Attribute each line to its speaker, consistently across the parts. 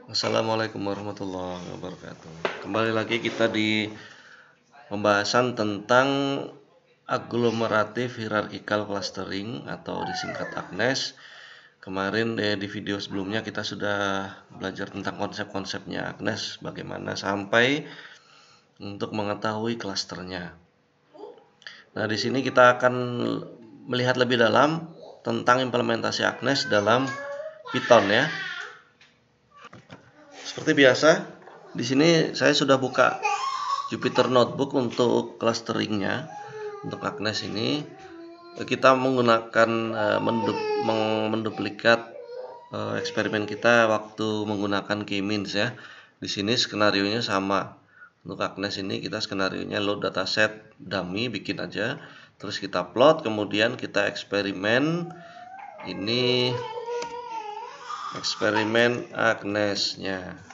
Speaker 1: Assalamualaikum warahmatullahi wabarakatuh. Kembali lagi kita di pembahasan tentang agglomerative hierarchical clustering atau disingkat AGNES. Kemarin di video sebelumnya kita sudah belajar tentang konsep-konsepnya AGNES, bagaimana sampai untuk mengetahui klasternya. Nah, di sini kita akan melihat lebih dalam tentang implementasi AGNES dalam Python ya. Seperti biasa, di sini saya sudah buka Jupyter Notebook untuk clusteringnya. Untuk AGNES ini kita menggunakan menduplikat eksperimen kita waktu menggunakan K-means ya. Di sini skenarionya sama. Untuk AGNES ini kita skenarionya load dataset dummy, bikin aja, terus kita plot, kemudian kita eksperimen. Ini eksperimen AGNES-nya.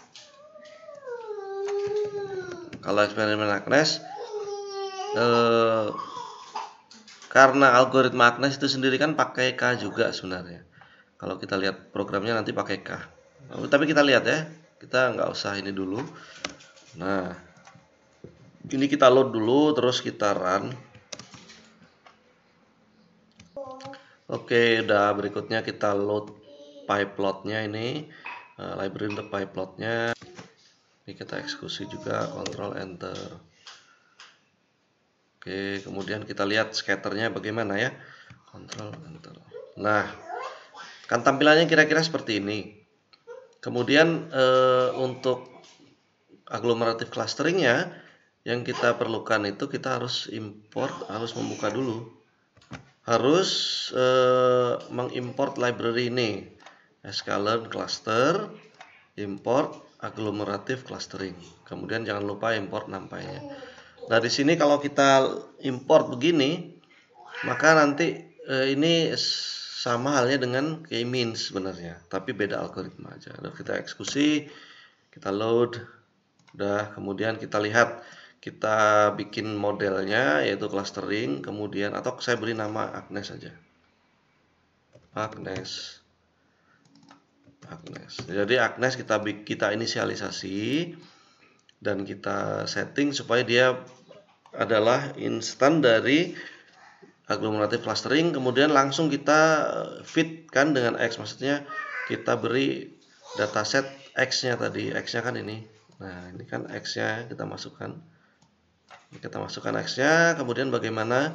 Speaker 1: Kalau eksperimen AGNES, karena algoritma AGNES itu sendiri kan pakai K juga sebenarnya. Kalau kita lihat programnya nanti pakai K. Tapi kita lihat ya, kita nggak usah ini dulu. Nah, ini kita load dulu, terus kita run. Oke, udah, berikutnya kita load pyplotnya ini, library untuk pyplotnya. Ini kita eksekusi juga, Ctrl Enter. Oke, kemudian kita lihat scatternya bagaimana ya, Ctrl Enter. Nah, kan tampilannya kira-kira seperti ini. Kemudian untuk agglomerative clusteringnya, yang kita perlukan itu kita harus import, harus membuka dulu, harus mengimport library ini, sklearn cluster, import agglomerative clustering. Kemudian jangan lupa import numpy-nya. Nah, di sini kalau kita import begini, maka nanti ini sama halnya dengan K-means sebenarnya, tapi beda algoritma aja. Lalu kita eksekusi, kita load, udah, kemudian kita lihat, kita bikin modelnya yaitu clustering, kemudian atau saya beri nama AGNES saja. AGNES. Jadi AGNES kita inisialisasi dan kita setting supaya dia adalah instan dari agglomerative clustering, kemudian langsung kita fitkan dengan X, maksudnya kita beri dataset X-nya tadi, X-nya kan ini. Nah, ini kan X-nya kita masukkan. Kita masukkan X-nya, kemudian bagaimana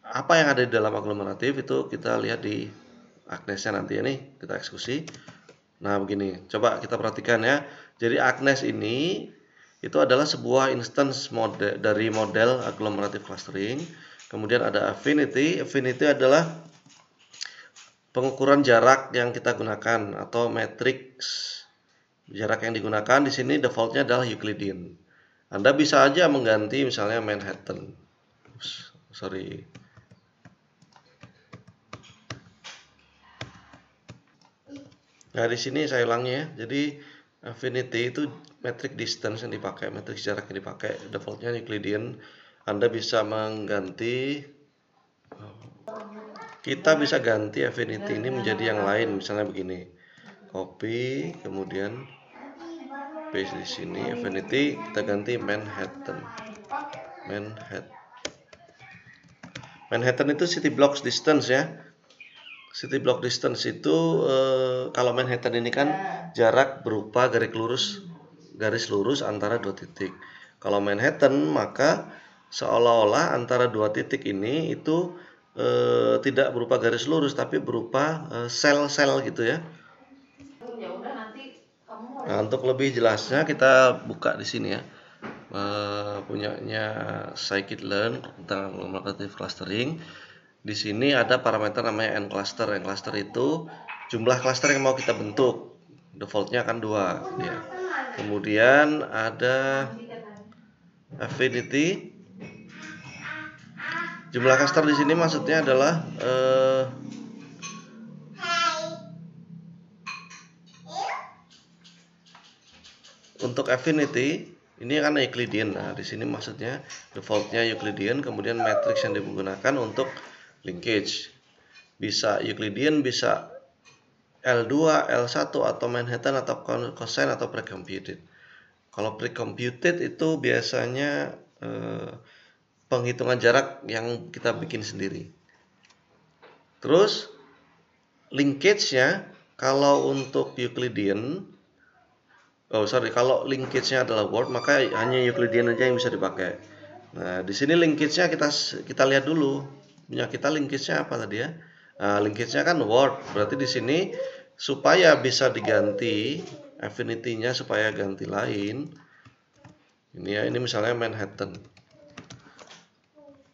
Speaker 1: apa yang ada di dalam agglomerative itu kita lihat di AGNES-nya nanti. Ini kita eksekusi. Nah, begini, coba kita perhatikan ya. Jadi AGNES ini itu adalah sebuah instance dari model agglomerative clustering. Kemudian ada affinity. Affinity adalah pengukuran jarak yang kita gunakan atau matriks jarak yang digunakan. Di sini defaultnya adalah Euclidean. Anda bisa aja mengganti misalnya Manhattan. Sorry. Nah, di sini saya ulangi ya. Jadi affinity itu metric distance yang dipakai, matriks jarak yang dipakai, defaultnya Euclidean. Anda bisa mengganti, kita bisa ganti affinity ini menjadi yang lain, misalnya begini, copy, kemudian paste di sini, affinity kita ganti Manhattan. Manhattan itu city blocks distance ya. City block distance itu kalau Manhattan ini kan jarak berupa garis lurus antara dua titik. Kalau Manhattan maka seolah-olah antara dua titik ini itu tidak berupa garis lurus tapi berupa sel-sel gitu ya. Nah, untuk lebih jelasnya kita buka di sini ya, punyanya scikit-learn tentang agglomerative clustering. Di sini ada parameter namanya n-cluster. N-cluster itu jumlah cluster yang mau kita bentuk. Defaultnya kan 2 ya. Kemudian ada affinity. Jumlah cluster di sini maksudnya adalah untuk affinity ini kan Euclidean. Nah, di sini maksudnya defaultnya Euclidean, kemudian matriks yang digunakan untuk linkage. Bisa Euclidean, bisa L2, L1 atau Manhattan atau cosine atau precomputed. Kalau precomputed itu biasanya penghitungan jarak yang kita bikin sendiri. Terus linkage-nya kalau untuk Euclidean, kalau linkage-nya adalah word, maka hanya Euclidean aja yang bisa dipakai. Nah, di sini linkage-nya kita lihat dulu. Punya kita linkage-nya apa tadi ya? Nah, linkage-nya kan word. Berarti di sini supaya bisa diganti affinity-nya supaya ganti lain. Ini ya, ini misalnya Manhattan.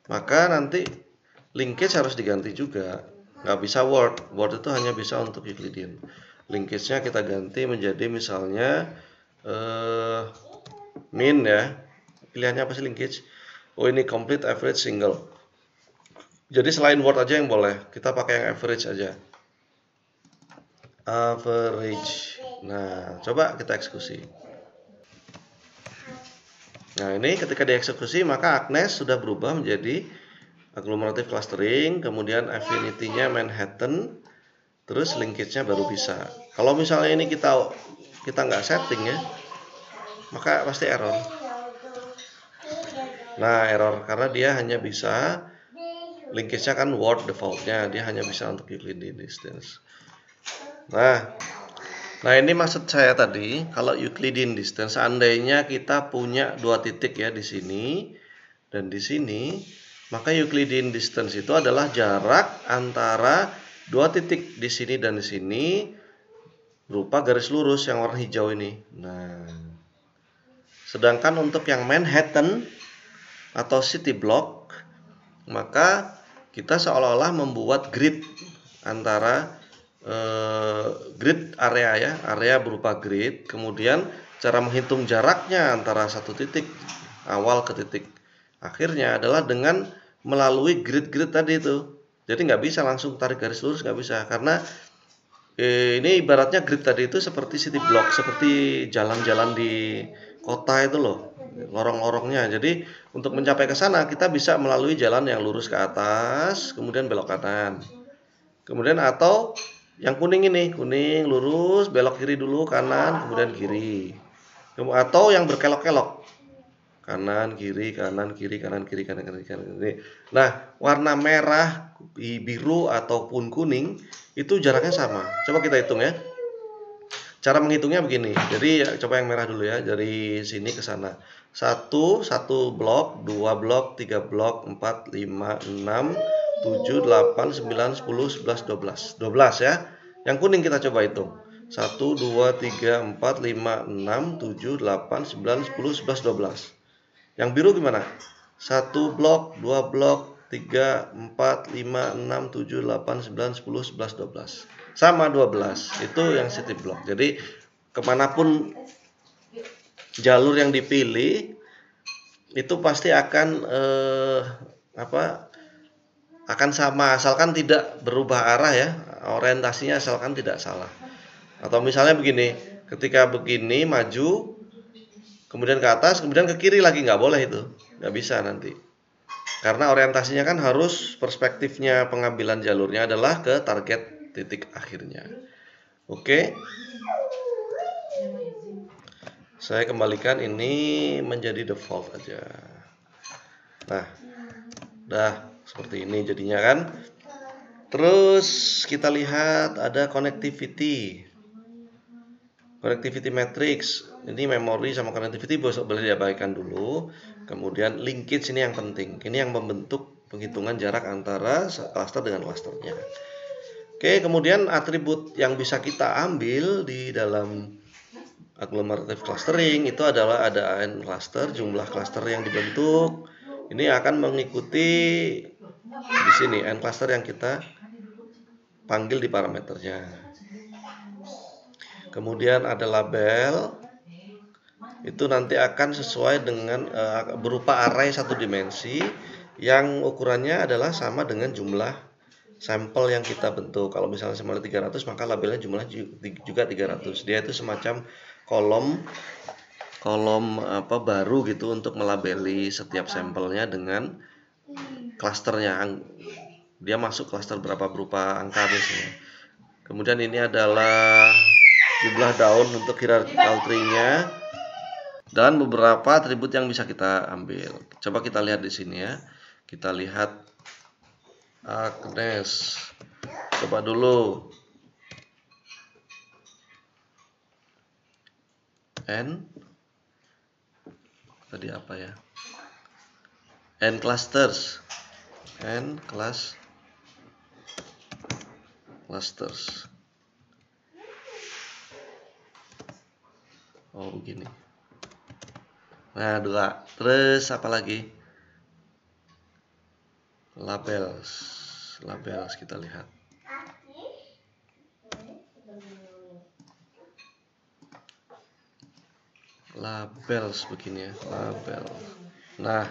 Speaker 1: Maka nanti linkage harus diganti juga. Nggak bisa word. Word itu hanya bisa untuk Euclidean. Linkage-nya kita ganti menjadi misalnya min ya. Pilihannya apa sih linkage? Oh, ini complete average single. Jadi selain word aja yang boleh. Kita pakai yang average aja. Average. Nah, coba kita eksekusi. Nah, ini ketika dieksekusi maka Agnes sudah berubah menjadi agglomerative clustering, kemudian affinity-nya Manhattan, terus linkage-nya baru bisa. Kalau misalnya ini kita nggak setting ya, maka pasti error. Nah, error karena dia hanya bisa linkage-nya kan word default-nya, dia hanya bisa untuk Euclidean distance. Nah, ini maksud saya tadi, kalau Euclidean distance, seandainya kita punya dua titik ya di sini dan di sini, maka Euclidean distance itu adalah jarak antara dua titik di sini dan di sini berupa garis lurus yang warna hijau ini. Nah, sedangkan untuk yang Manhattan atau city block, maka kita seolah-olah membuat grid antara grid area ya, area berupa grid, kemudian cara menghitung jaraknya antara satu titik awal ke titik akhirnya adalah dengan melalui grid-grid tadi itu. Jadi nggak bisa langsung tarik garis lurus, nggak bisa, karena ini ibaratnya grid tadi itu seperti city block, seperti jalan-jalan di kota itu loh, lorong-lorongnya. Jadi untuk mencapai ke sana kita bisa melalui jalan yang lurus ke atas, kemudian belok kanan, kemudian atau yang kuning ini, kuning lurus, belok kiri dulu, kanan, kemudian kiri. Atau yang berkelok-kelok, kanan, kiri, kanan, kiri, kanan, kiri, kanan, kiri, kanan, kiri. Nah, warna merah, biru ataupun kuning itu jaraknya sama. Coba kita hitung ya. Cara menghitungnya begini. Jadi coba yang merah dulu ya, dari sini ke sana. 1 blok, 2 blok, 3 blok, 4, 5, 6, 7, 8, 9, 10, 11, 12. 12 ya. Yang kuning kita coba hitung. 1, 2, 3, 4, 5, 6, 7, 8, 9, 10, 11, 12. Yang biru gimana? 1 blok, 2 blok, 3, 4, 5, 6, 7, 8, 9, 10, 11, 12. Sama 12. Itu yang city block. Jadi kemanapun jalur yang dipilih itu pasti akan akan sama, asalkan tidak berubah arah ya, orientasinya asalkan tidak salah. Atau misalnya begini, ketika begini maju, kemudian ke atas, kemudian ke kiri lagi, nggak boleh itu, nggak bisa nanti. Karena orientasinya kan harus, perspektifnya pengambilan jalurnya adalah ke target titik akhirnya. Oke. Saya kembalikan ini menjadi default aja. Nah, dah seperti ini jadinya kan. Terus kita lihat ada connectivity matrix. Ini memori sama connectivity boleh diabaikan dulu. Kemudian linkage ini yang penting. Ini yang membentuk penghitungan jarak antara cluster dengan clusternya. Oke, kemudian atribut yang bisa kita ambil di dalam agglomerative clustering itu adalah ada n cluster, jumlah cluster yang dibentuk. Ini akan mengikuti di sini n cluster yang kita panggil di parameternya. Kemudian ada label, itu nanti akan sesuai dengan berupa array satu dimensi yang ukurannya adalah sama dengan jumlah sampel yang kita bentuk. Kalau misalnya sama 300 maka labelnya jumlah juga 300. Dia itu semacam kolom baru gitu untuk melabeli setiap sampelnya dengan klasternya. Dia masuk klaster berapa berupa angka biasanya. Kemudian ini adalah jumlah daun untuk hierarchical tree-nya dan beberapa atribut yang bisa kita ambil. Coba kita lihat di sini ya. Kita lihat Agnes. Coba dulu. N tadi apa ya? N clusters. N clusters. Oh, begini. Nah, 2. Terus apa lagi? Labels kita lihat. Labels begini ya, label. Nah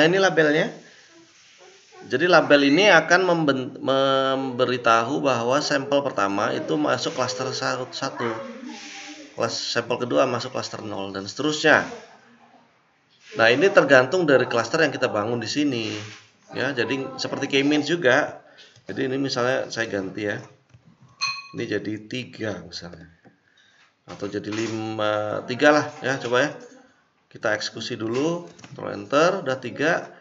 Speaker 1: ini labelnya. Jadi label ini akan memberitahu bahwa sampel pertama itu masuk klaster 1, sampel kedua masuk klaster 0 dan seterusnya. Nah, ini tergantung dari klaster yang kita bangun di sini. Ya, jadi seperti k-means juga. Jadi ini misalnya saya ganti ya. Ini jadi 3 misalnya. Atau jadi 3 lah ya, coba ya. Kita eksekusi dulu, Ctrl Enter, udah 3.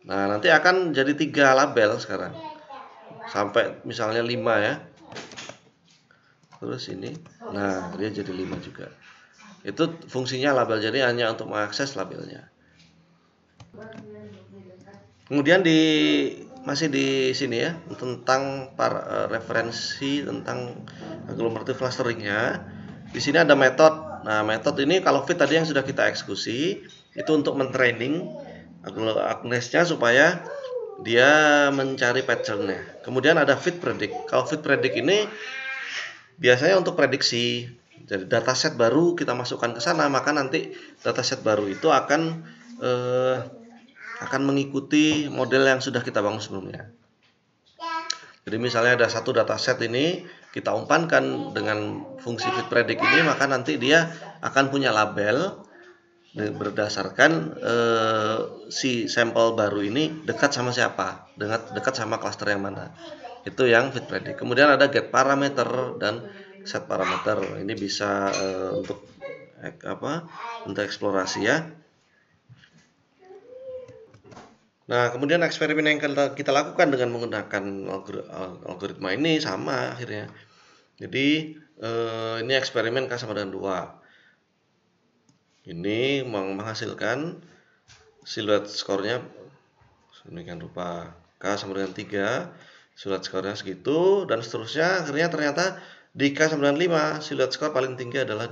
Speaker 1: Nah, nanti akan jadi 3 label sekarang. Sampai misalnya 5 ya. Terus ini. Nah, dia jadi 5 juga. Itu fungsinya label, jadi hanya untuk mengakses labelnya. Kemudian masih di sini ya, tentang referensi tentang agglomerative clusteringnya. Di sini ada metode. Nah, metode ini kalau fit tadi yang sudah kita eksekusi, itu untuk mentraining Agnesnya supaya dia mencari patternnya. Kemudian ada fit predict. Kalau fit predict ini biasanya untuk prediksi. Jadi dataset baru kita masukkan ke sana, maka nanti dataset baru itu akan mengikuti model yang sudah kita bangun sebelumnya. Jadi misalnya ada satu dataset ini kita umpankan dengan fungsi fit predict ini, maka nanti dia akan punya label berdasarkan si sampel baru ini dekat sama siapa, dekat sama klaster yang mana. Itu yang fit predict. Kemudian ada get parameter dan set parameter. Ini bisa untuk eksplorasi ya. Nah, kemudian eksperimen yang kita lakukan dengan menggunakan algoritma ini sama akhirnya. Jadi ini eksperimen K sama dengan 2. Ini menghasilkan siluet skornya sedemikian rupa. K sama dengan 3, siluet skornya segitu, dan seterusnya. Akhirnya ternyata di K sama dengan 5, siluet skor paling tinggi adalah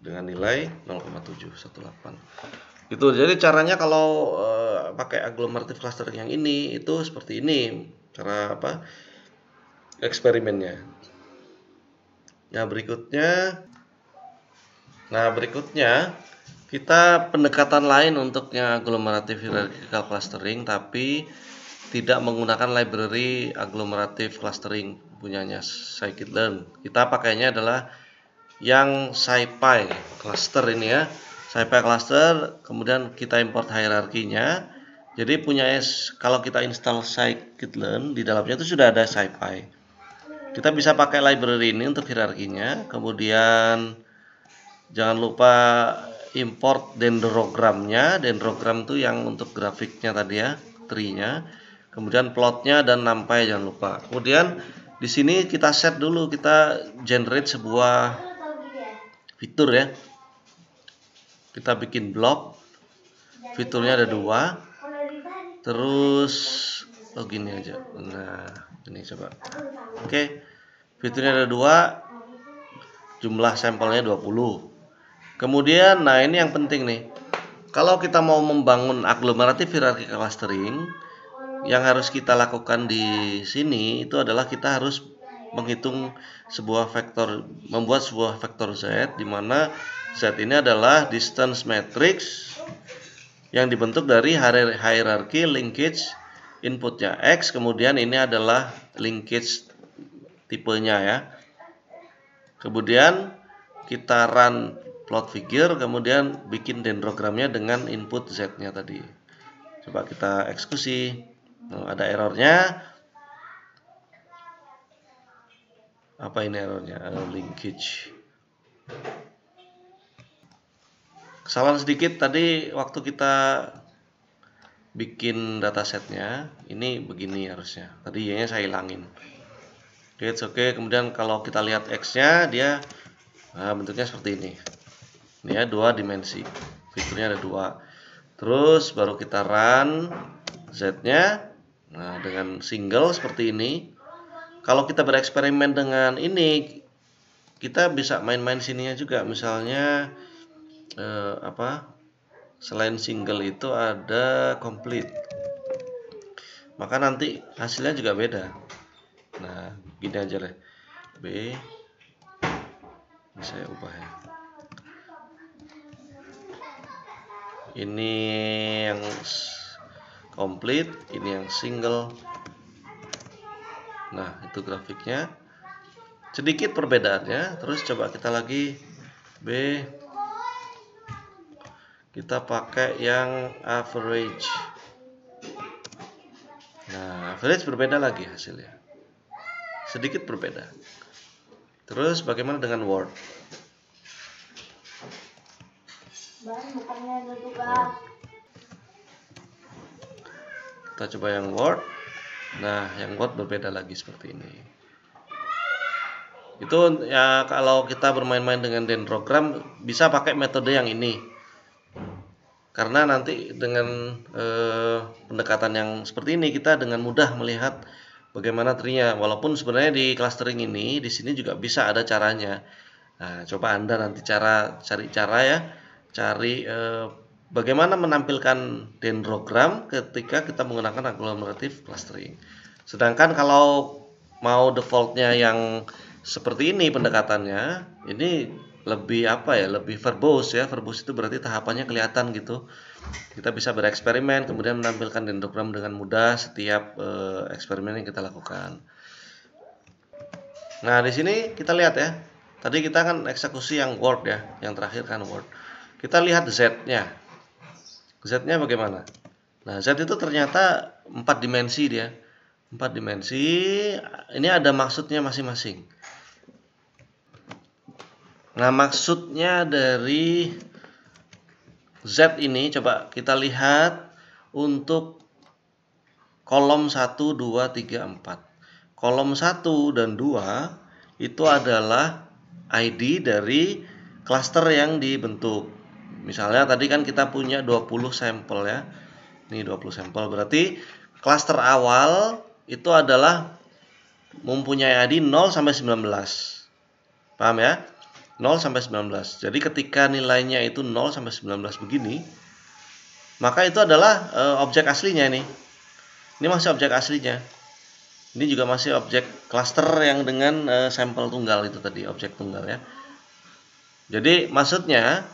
Speaker 1: dengan nilai 0,718. Itu jadi caranya kalau pakai agglomerative clustering yang ini itu seperti ini cara eksperimennya. Nah, berikutnya kita pendekatan lain untuk yang agglomerative hierarchical clustering, tapi tidak menggunakan library agglomerative clustering punyanya scikit-learn. Kita pakainya adalah yang SciPy cluster ini ya. SciPy cluster, kemudian kita import hierarkinya. Jadi kalau kita install scikit-learn, di dalamnya itu sudah ada SciPy. Kita bisa pakai library ini untuk hierarkinya. Kemudian jangan lupa import dendrogramnya. Dendrogram itu yang untuk grafiknya tadi ya, tree-nya. Kemudian plotnya dan numpy jangan lupa. Kemudian di sini kita set dulu, kita generate sebuah fitur ya. Kita bikin blok, fiturnya ada 2. Terus gini aja. Nah, ini coba. Oke. Fiturnya ada 2. Jumlah sampelnya 20. Kemudian ini yang penting nih. Kalau kita mau membangun agglomerative hierarchical clustering, yang harus kita lakukan di sini itu adalah kita harus menghitung membuat sebuah vektor Z, di mana Z ini adalah distance matrix yang dibentuk dari hierarchy linkage inputnya X, kemudian ini adalah linkage tipenya ya. Kemudian kita run plot figure, kemudian bikin dendrogramnya dengan input Z-nya tadi. Coba kita eksekusi. Ada errornya. Apa ini errornya? Linkage. Kesalahan sedikit tadi waktu kita bikin datasetnya, ini begini harusnya. Tadi Y-nya saya hilangin. Oke, kemudian kalau kita lihat X-nya, dia bentuknya seperti ini. Ini ya, 2 dimensi. Fiturnya ada 2. Terus baru kita run Z-nya. Nah, dengan single seperti ini. Kalau kita bereksperimen dengan ini, kita bisa main-main sininya juga. Misalnya selain single itu ada complete. Maka nanti hasilnya juga beda. Nah, gini aja deh. B. Ini saya ubah ya. Ini yang complete, ini yang single. Nah, itu grafiknya. Sedikit perbedaannya. Terus coba kita lagi B. Kita pakai yang average. Nah, average berbeda lagi hasilnya. Sedikit berbeda. Terus bagaimana dengan Word? Kita coba yang Word. Nah, yang Word berbeda lagi seperti ini. Itu ya, kalau kita bermain-main dengan dendrogram bisa pakai metode yang ini. Karena nanti dengan pendekatan yang seperti ini kita dengan mudah melihat bagaimana tree-nya. Walaupun sebenarnya di clustering ini di sini juga bisa ada caranya. Nah, coba Anda nanti cari cara ya. Cari bagaimana menampilkan dendrogram ketika kita menggunakan agglomerative clustering. Sedangkan kalau mau defaultnya yang seperti ini pendekatannya, ini lebih lebih verbose ya. Verbose itu berarti tahapannya kelihatan gitu. Kita bisa bereksperimen kemudian menampilkan dendrogram dengan mudah setiap eksperimen yang kita lakukan. Nah, di sini kita lihat ya. Tadi kita kan eksekusi yang Word ya, yang terakhir kan Word. Kita lihat Z-nya. Z-nya bagaimana? Nah, Z itu ternyata 4 dimensi dia. 4 dimensi. Ini ada maksudnya masing-masing. Nah, maksudnya dari Z ini coba kita lihat untuk kolom 1, 2, 3, 4. Kolom 1 dan 2 itu adalah ID dari cluster yang dibentuk. Misalnya tadi kan kita punya 20 sampel ya. Ini 20 sampel, berarti cluster awal itu adalah mempunyai ID 0 sampai 19. Paham ya? 0 sampai 19. Jadi ketika nilainya itu 0 sampai 19 begini, maka itu adalah objek aslinya ini. Ini masih objek aslinya. Ini juga masih objek cluster yang dengan sampel tunggal itu tadi, objek tunggal ya. Jadi maksudnya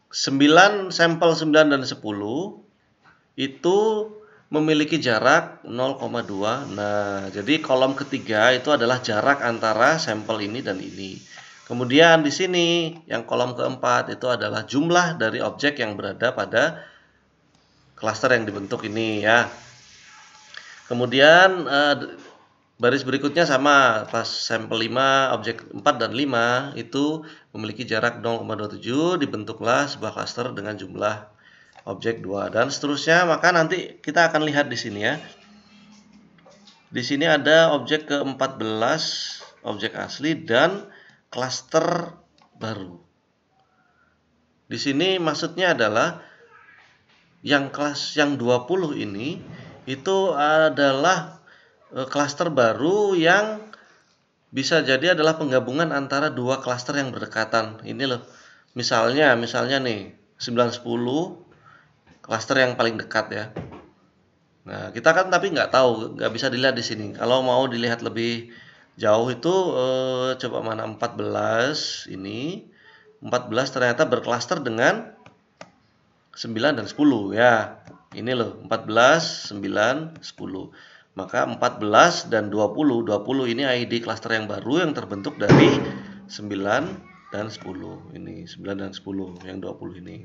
Speaker 1: 9 sampel 9 dan 10 itu memiliki jarak 0,2. Nah, jadi kolom ketiga itu adalah jarak antara sampel ini dan ini. Kemudian di sini yang kolom keempat itu adalah jumlah dari objek yang berada pada klaster yang dibentuk ini ya. Kemudian baris berikutnya sama, pas sampel 5, objek 4 dan 5 itu memiliki jarak 0,27, dibentuklah sebuah klaster dengan jumlah objek 2 dan seterusnya. Maka nanti kita akan lihat di sini ya. Di sini ada objek ke-14, objek asli dan klaster baru. Di sini maksudnya adalah yang kelas yang 20 ini itu adalah klaster baru yang bisa jadi adalah penggabungan antara dua klaster yang berdekatan. Ini loh. Misalnya nih 910 klaster yang paling dekat ya. Nah, kita kan tapi nggak tahu, nggak bisa dilihat di sini. Kalau mau dilihat lebih jauh itu coba mana 14 ini. 14 ternyata berklaster dengan 9 dan 10 ya. Ini loh, 14, 9, 10. Maka 14 dan 20 ini ID klaster yang baru yang terbentuk dari 9 dan 10. Ini 9 dan 10 yang 20 ini.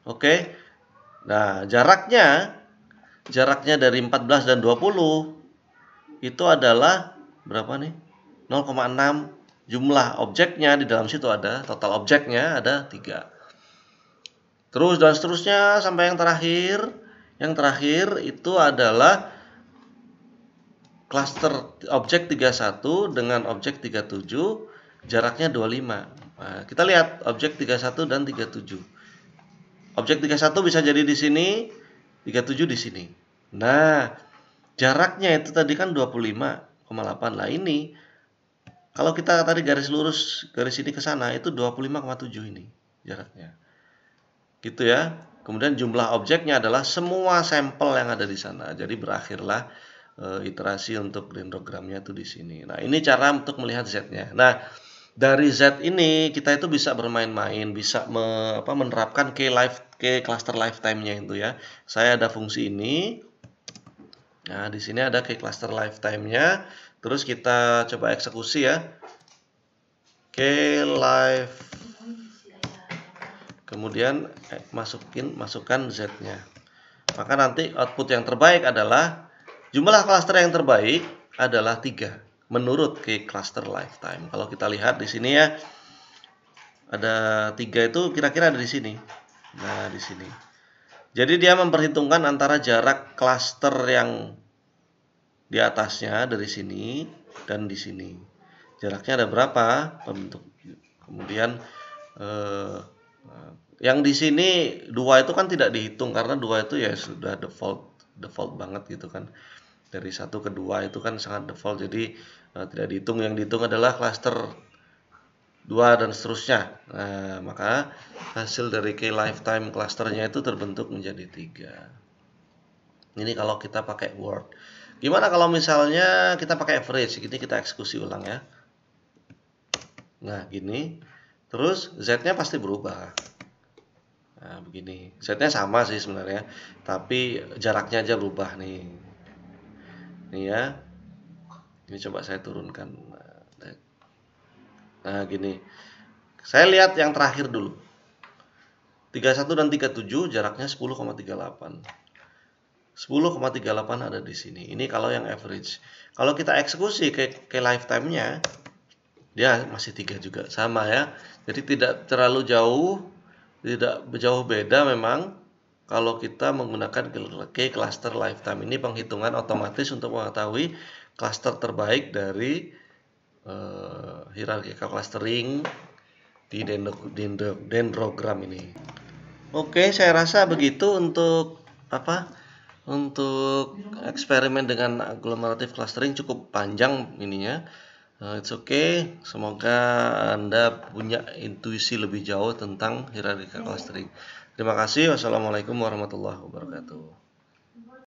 Speaker 1: Oke. Nah, jaraknya dari 14 dan 20 itu adalah berapa nih? 0,6. Jumlah objeknya di dalam situ ada, total objeknya ada 3. Terus dan seterusnya sampai yang terakhir. Yang terakhir itu adalah cluster objek 31 dengan objek 37, jaraknya 25. Nah, kita lihat objek 31 dan 37. Objek 31 bisa jadi di sini, 37 di sini. Nah, jaraknya itu tadi kan 25,8. Lah ini kalau kita tadi garis lurus garis ini ke sana itu 25,7 ini jaraknya. Gitu ya. Kemudian jumlah objeknya adalah semua sampel yang ada di sana. Jadi berakhirlah iterasi untuk dendrogramnya itu di sini. Nah, ini cara untuk melihat Z-nya. Nah, dari Z ini kita itu bisa bermain-main, bisa menerapkan K cluster lifetime-nya itu ya. Saya ada fungsi ini. Nah, di sini ada K cluster lifetime-nya. Terus kita coba eksekusi ya. K life. Kemudian masukkan Z-nya. Maka nanti output yang terbaik adalah jumlah cluster yang terbaik adalah 3 menurut K cluster lifetime. Kalau kita lihat di sini ya, ada 3 itu kira-kira ada di sini. Nah, di sini. Jadi dia memperhitungkan antara jarak cluster yang di atasnya dari sini dan di sini. Jaraknya ada berapa? Kemudian yang di sini 2 itu kan tidak dihitung karena 2 itu ya sudah default banget gitu kan. Dari 1 ke 2 itu kan sangat default, jadi tidak dihitung. Yang dihitung adalah cluster 2 dan seterusnya. Nah, maka hasil dari K lifetime clusternya itu terbentuk menjadi 3. Ini kalau kita pakai Word. Gimana kalau misalnya kita pakai average? Gini kita eksekusi ulang ya. Nah, gini. Terus Z-nya pasti berubah. Nah, begini. Z-nya sama sih sebenarnya, tapi jaraknya aja berubah nih. Nih ya. Ini coba saya turunkan. Nah, gini. Saya lihat yang terakhir dulu. 31 dan 37 jaraknya 10,38. 10,38 ada di sini. Ini kalau yang average. Kalau kita eksekusi ke lifetime-nya, dia masih 3 juga, sama ya. Jadi tidak terlalu jauh, tidak jauh beda memang kalau kita menggunakan K cluster lifetime. Ini penghitungan otomatis untuk mengetahui cluster terbaik dari hierarchical clustering di dendrogram ini. Oke, saya rasa begitu untuk untuk eksperimen dengan agglomerative clustering. Cukup panjang ininya. It's okay. Semoga Anda punya intuisi lebih jauh tentang hierarchical clustering. Terima kasih. Wassalamualaikum warahmatullahi wabarakatuh.